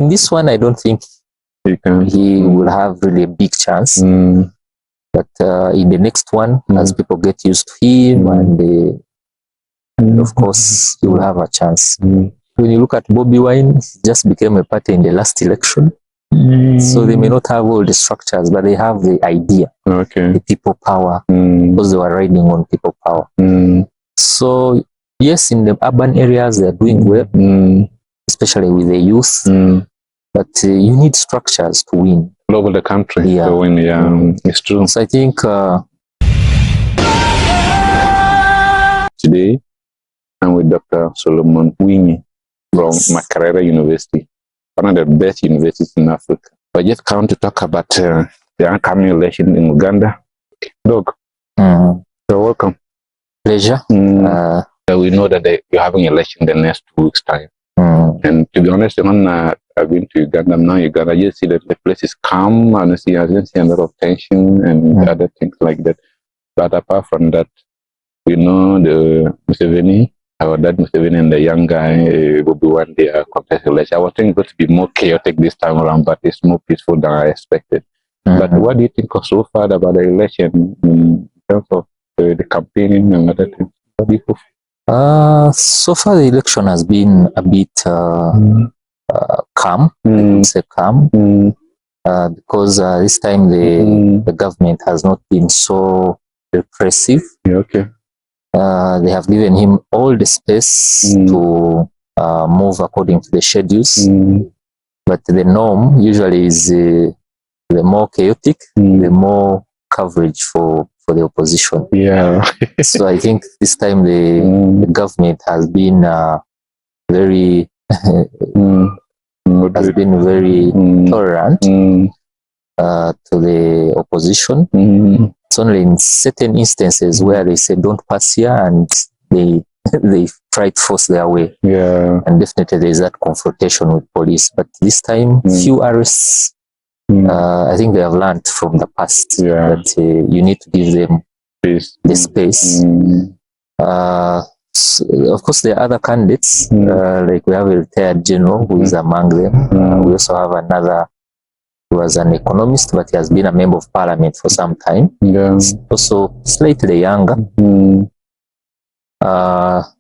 in this one, I don't think he will have really a big chance. But in the next one, as people get used to him, and of course, he will have a chance. When you look at Bobby Wine, he just became a party in the last election. So they may not have all the structures, but they have the idea, the people power, because they were riding on people power. So yes, in the urban areas, they're doing well, especially with the youth. But you need structures to win. All over the country to win, it's true. So I think today I'm with Dr. Solomon Winnie from Makerere University, one of the best universities in Africa. I just come to talk about the upcoming election in Uganda. Doc, so welcome. Pleasure. We know that you're having an election the next 2 weeks' time. And to be honest, when I've been to Uganda, now Uganda, I just see that the place is calm, and I don't see a lot of tension and other things like that. But apart from that, we know the Museveni, our dad Museveni and the young guy, Bobby Wine, they are contesting election. I was thinking it's going to be more chaotic this time around, but it's more peaceful than I expected. But what do you think of so far about the election in terms of the campaigning and other things? What do you think? So far the election has been a bit calm, I would say calm, because this time the government has not been so repressive. They have given him all the space to move according to the schedules, but the norm usually is the more chaotic, the more coverage for the opposition. So I think this time the government has been very tolerant to the opposition. It's only in certain instances where they say don't pass here, and they try to force their way. And definitely there is that confrontation with police. But this time, few arrests. I think they have learned from the past that you need to give them the space. So of course, there are other candidates, like we have a retired general who is among them. We also have another who was an economist, but he has been a member of parliament for some time. Also slightly younger. But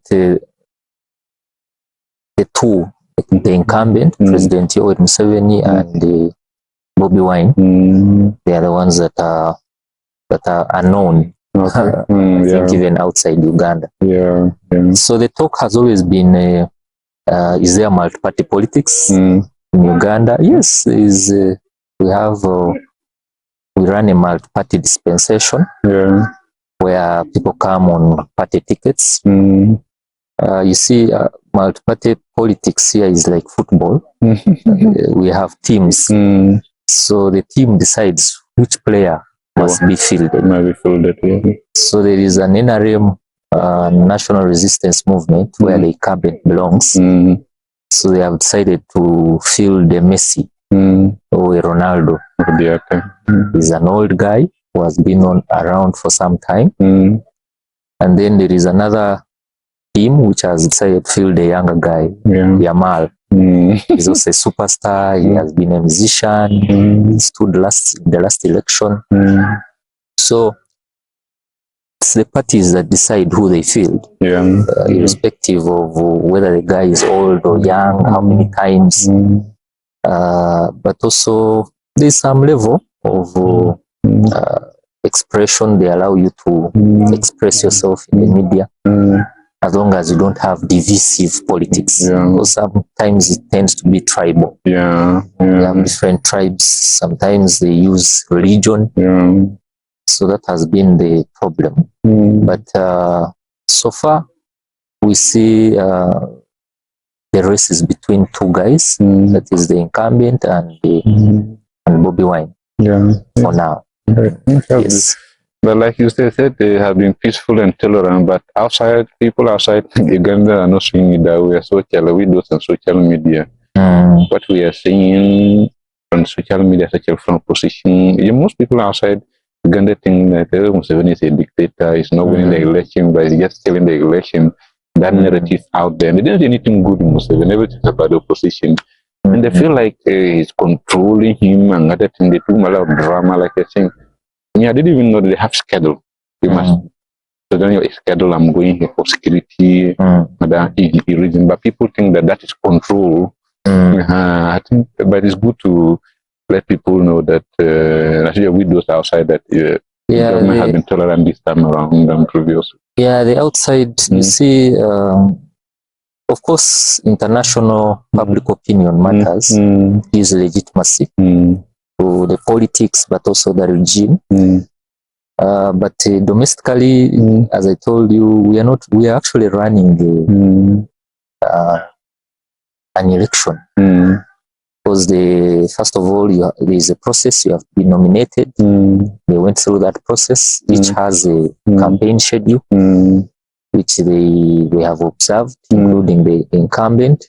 the two, the incumbent, President Yoweri Museveni and Bobby Wine, they are the ones that are known. I think even outside Uganda. So the talk has always been, is there multi-party politics in Uganda? Yes, we run a multi-party dispensation where people come on party tickets. You see, multi-party politics here is like football. We have teams. So the team decides which player must be fielded. So there is an NRM, National Resistance Movement, where the incumbent belongs. So they have decided to field a Messi or a Ronaldo. He's an old guy who has been around for some time. And then there is another team which has decided to field a younger guy, Yamal. He's also a superstar. He has been a musician. He stood in the last election. So it's the parties that decide who they field, irrespective of whether the guy is old or young, how many times. But also there's some level of expression. They allow you to express yourself in the media, as long as you don't have divisive politics. Because sometimes it tends to be tribal. You have different tribes. Sometimes they use religion. So that has been the problem. But so far, we see the race is between two guys. That is the incumbent and Bobby Wine. For now. Yes. But like you said, they have been peaceful and tolerant, but people outside Uganda are not seeing it that way. We do some social media. What we are seeing on social media, especially from opposition, most people outside Uganda think that Museveni is a dictator, he's not winning the election, but he's just killing the election. That narrative out there. And they don't see anything good in Museveni, everything about the opposition. And they feel like he's controlling him and other things. They do a lot of drama, like I think. I didn't even know that they have schedule. You must so then your schedule. I'm going here for security. That reason, but people think that is control. I think, but it's good to let people know that actually with those outside that the government has been tolerant this time around than previous. Yeah, the outside, you see, of course, international public opinion matters, gives legitimacy to the politics, but also the regime. But domestically, as I told you, we are actually running an election. Because first of all, there is a process, you have to be nominated. They went through that process. Each has a campaign schedule, which they have observed, including the incumbent.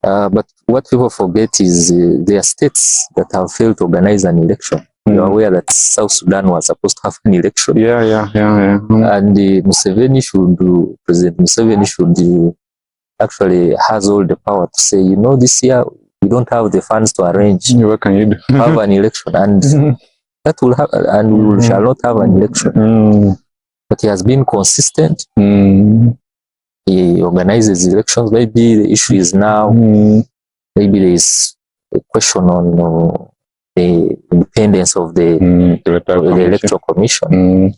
But what people forget is there are states that have failed to organize an election. You are aware that South Sudan was supposed to have an election. And President Museveni should actually has all the power to say, this year we don't have the funds to arrange. What can you do? Have an election, and that will happen, and we shall not have an election. But he has been consistent. He organizes elections. Maybe the issue is now, maybe there is a question on the independence of the electoral commission.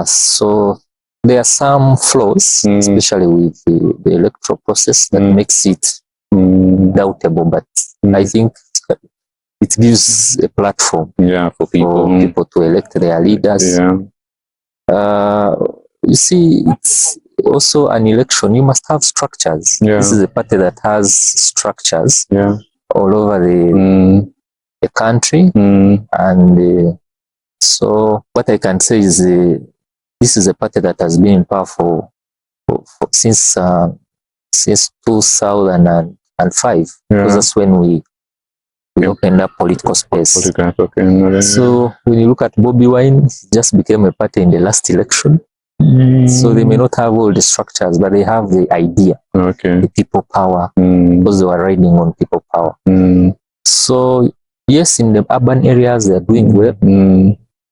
So there are some flaws, especially with the electoral process, that makes it doubtable. But I think it gives a platform for people to elect their leaders. You see, it's also an election. You must have structures. This is a party that has structures all over the country. And so what I can say is this is a party that has been in power since 2005. Because that's when we opened up political space. So when you look at Bobi Wine, he just became a party in the last election. So they may not have all the structures, but they have the idea, the people power, because they were riding on people power. So yes, in the urban areas they are doing well,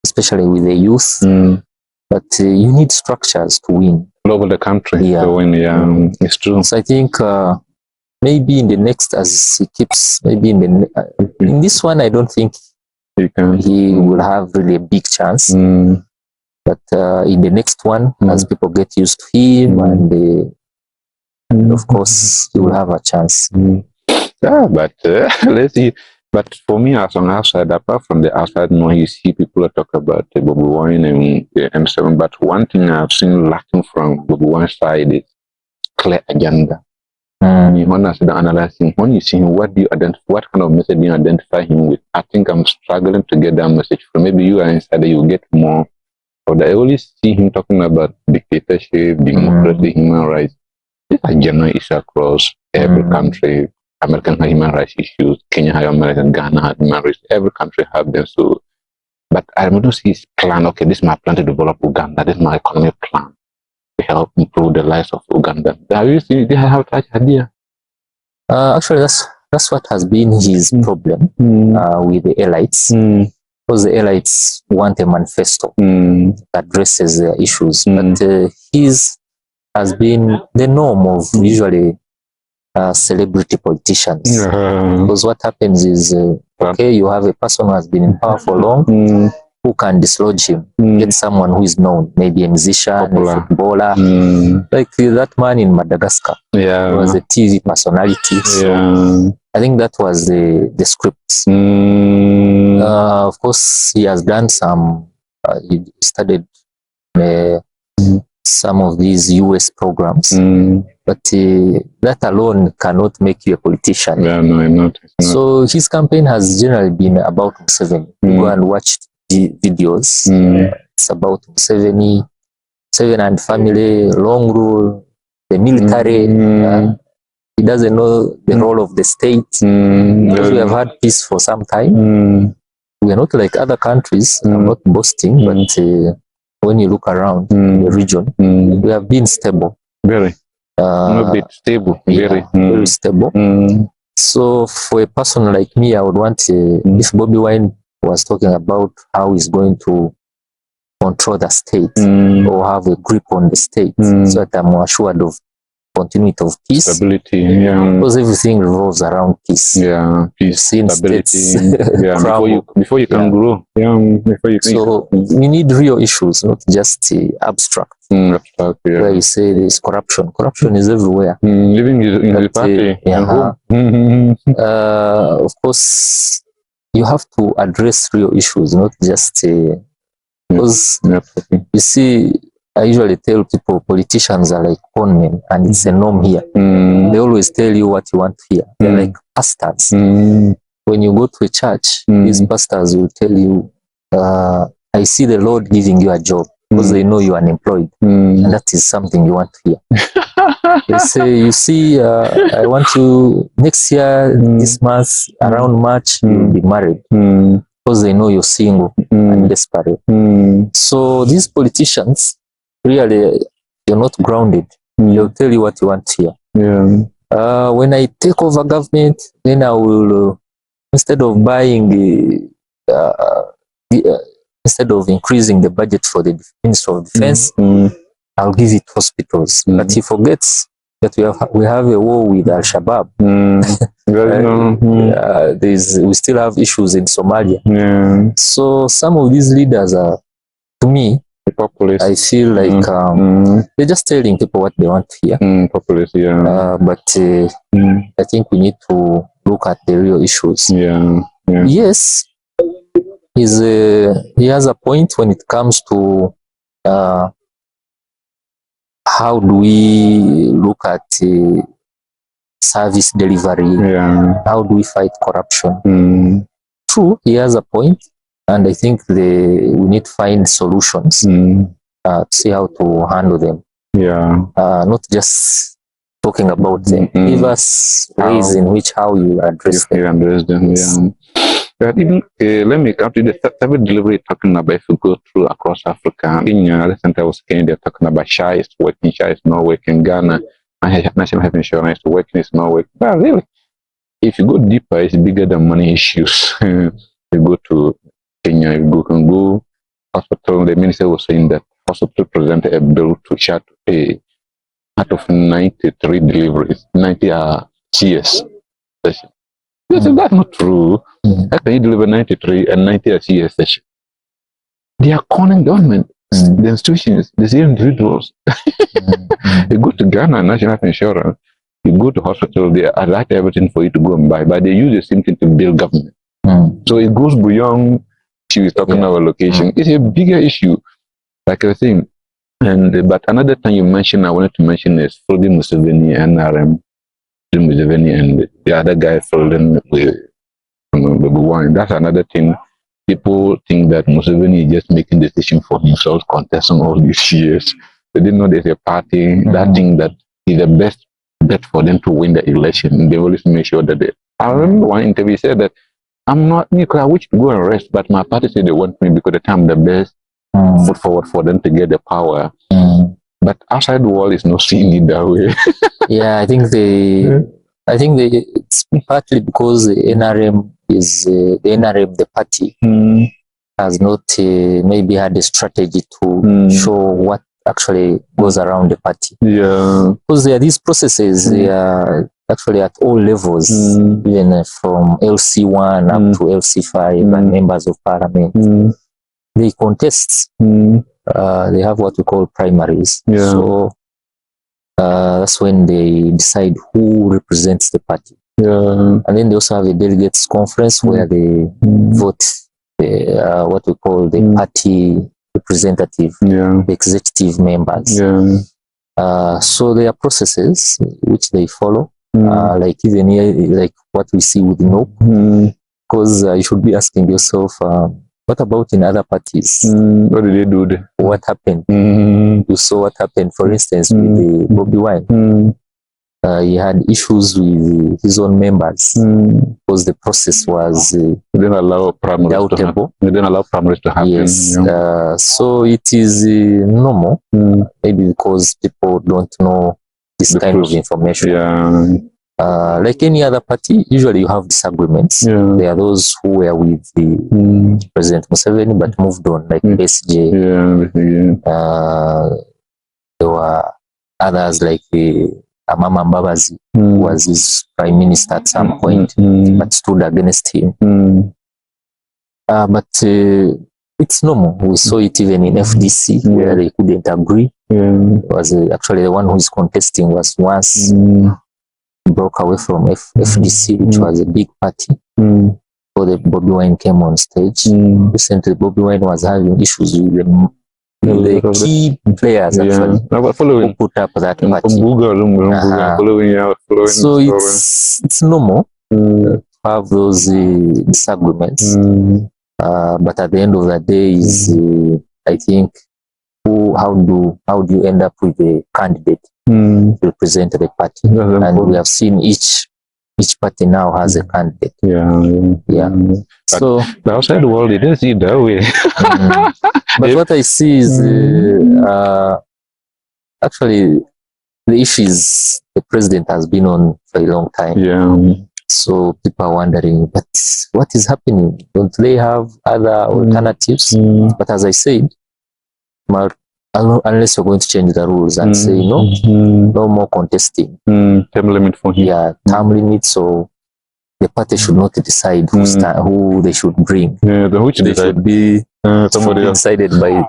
especially with the youth. But you need structures to win. All over the country to win, it's true. So I think maybe in the next, as he keeps, maybe in this one, I don't think he will have really a big chance. But in the next one, as people get used to him, and of course, he will have a chance. But let's see. But for me, as an outside, apart from the outside, you see people talk about the Bobi Wine and the M7. But one thing I've seen lacking from Bobi Wine's side is clear agenda. When I analyzing, when you see him, what kind of message do you identify him with? I think I'm struggling to get that message from. Maybe you are inside, you get more. But I always see him talking about dictatorship, democracy, human rights. This agenda is across every country. American human rights issues, Kenya has American, Ghana has human rights, every country have them. So, but I don't see his plan. Okay, this is my plan to develop Uganda. This is my economic plan to help improve the lives of Uganda. Have you seen? They have such idea. Actually, that's what has been his problem with the elites. Because the elites want a manifesto that addresses their issues, but his has been the norm of usually celebrity politicians. Because what happens is, you have a person who has been in power for long, who can dislodge him, get someone who is known, maybe a musician, a footballer, like that man in Madagascar. He was a TV personality. So I think that was the script. Of course, he has done some, he studied some of these US programs, but that alone cannot make you a politician. Not. So his campaign has generally been about Museveni. You go and watch the videos. It's about Museveni and family, long rule, the military. He doesn't know the role of the state. Because we have had peace for some time. We are not like other countries. I'm not boasting, but when you look around the region, we have been stable. Really? a bit stable, very stable. So for a person like me, I would want if Bobby Wine was talking about how he's going to control the state or have a grip on the state, so that I'm assured of continuity of peace, stability, because everything revolves around peace. Peace, stability. Before you can grow. So we need real issues, not just abstract. Where you say there's corruption. Corruption is everywhere. Even in the party. Of course, you have to address real issues, not just because you see, I usually tell people politicians are like conmen, and it's a norm here. They always tell you what you want to hear. They're like pastors. When you go to a church, these pastors will tell you, I see the Lord giving you a job, because they know you're unemployed. And that is something you want to hear. They say, you see, I want you next year, this month, around March, you'll be married. Because they know you're single and desperate. So these politicians, really, you're not grounded. They'll tell you what you want to hear. When I take over government, then I will, instead of buying, instead of increasing the budget for the Ministry of Defense, I'll give it hospitals. But he forgets that we have a war with Al-Shabaab. We still have issues in Somalia. So some of these leaders are, to me, I feel like they're just telling people what they want to hear. But I think we need to look at the real issues. Yes, he has a point when it comes to how do we look at service delivery, how do we fight corruption. True, he has a point, and I think we need to find solutions to see how to handle them. Not just talking about them. Give us ways in which how you address them. Yes. But even let me come to the service delivery talking about if you go through across Africa. In recent I was saying they're talking about SHA is working, SHA is not working, Ghana, National Health Insurance is working, it's not working. Well, really, if you go deeper, it's bigger than money issues. You go to Kenya, you can go hospital. The minister was saying that hospital presented a bill to SHA to pay out of 93 deliveries, 90 are CS. That's not true. How can you deliver 93 and 90 are CS session? They are calling government, the institutions, the individuals. You go to Ghana National Health Insurance, you go to hospital, they write everything for you to go and buy, but they use the same thing to build government. So it goes beyond she was talking about location. It's a bigger issue, like I was saying. But another thing you mentioned, I wanted to mention is Freddie Museveni, NRM, Museveni, and the other guy following with Wine. That's another thing. People think that Museveni is just making decision for himself, contesting all these years. They didn't know there's a party that think that is the best bet for them to win the election. They always make sure that I remember one interview said that I'm not, I wish to go and rest, but my party said they want me because the time the best foot forward for them to get the power. But outside the world is not seeing it that way. I think it's partly because the NRM is the party has not maybe had a strategy to show what actually goes around the party. Because there are these processes, they are actually at all levels, even from LC1 up to LC5 and members of parliament. They contest. They have what we call primaries. So that's when they decide who represents the party. And then they also have a delegates conference where they vote what we call the party representative, the executive members. So there are processes which they follow, like even here, like what we see with NOP, because you should be asking yourself, what about in other parties? What did they do there? What happened? You saw what happened, for instance, with the Bobby Wine. He had issues with his own members because the process was they didn't allow primaries to happen. They didn't allow primaries to happen. Yes. So it is normal, maybe because people don't know this kind of information. Yeah. Like any other party, usually you have disagreements. Yeah. There are those who were with the President Museveni but moved on, like SJ. Yeah. There were others like Amama Mbabazi, who was his prime minister at some point, but stood against him. But it's normal. We saw it even in FDC, where they couldn't agree. Was actually the one who is contesting was once broke away from FDC, which was a big party. So the Bobby Wine came on stage. Recently, Bobby Wine was having issues with the key players actually who put up that party. So it's normal to have those disagreements. But at the end of the day, is I think how do you end up with a candidate to represent the party? And we have seen each party now has a candidate. Yeah. So the outside world, it doesn't see it that way. But what I see is actually the issue is the president has been on for a long time. So people are wondering, but what is happening? Don't they have other alternatives? But as I said, unless you're going to change the rules and say no more contesting. Term limit for him. Yeah, term limit. So the party should not decide who they should bring. Yeah, they should be somebody decided by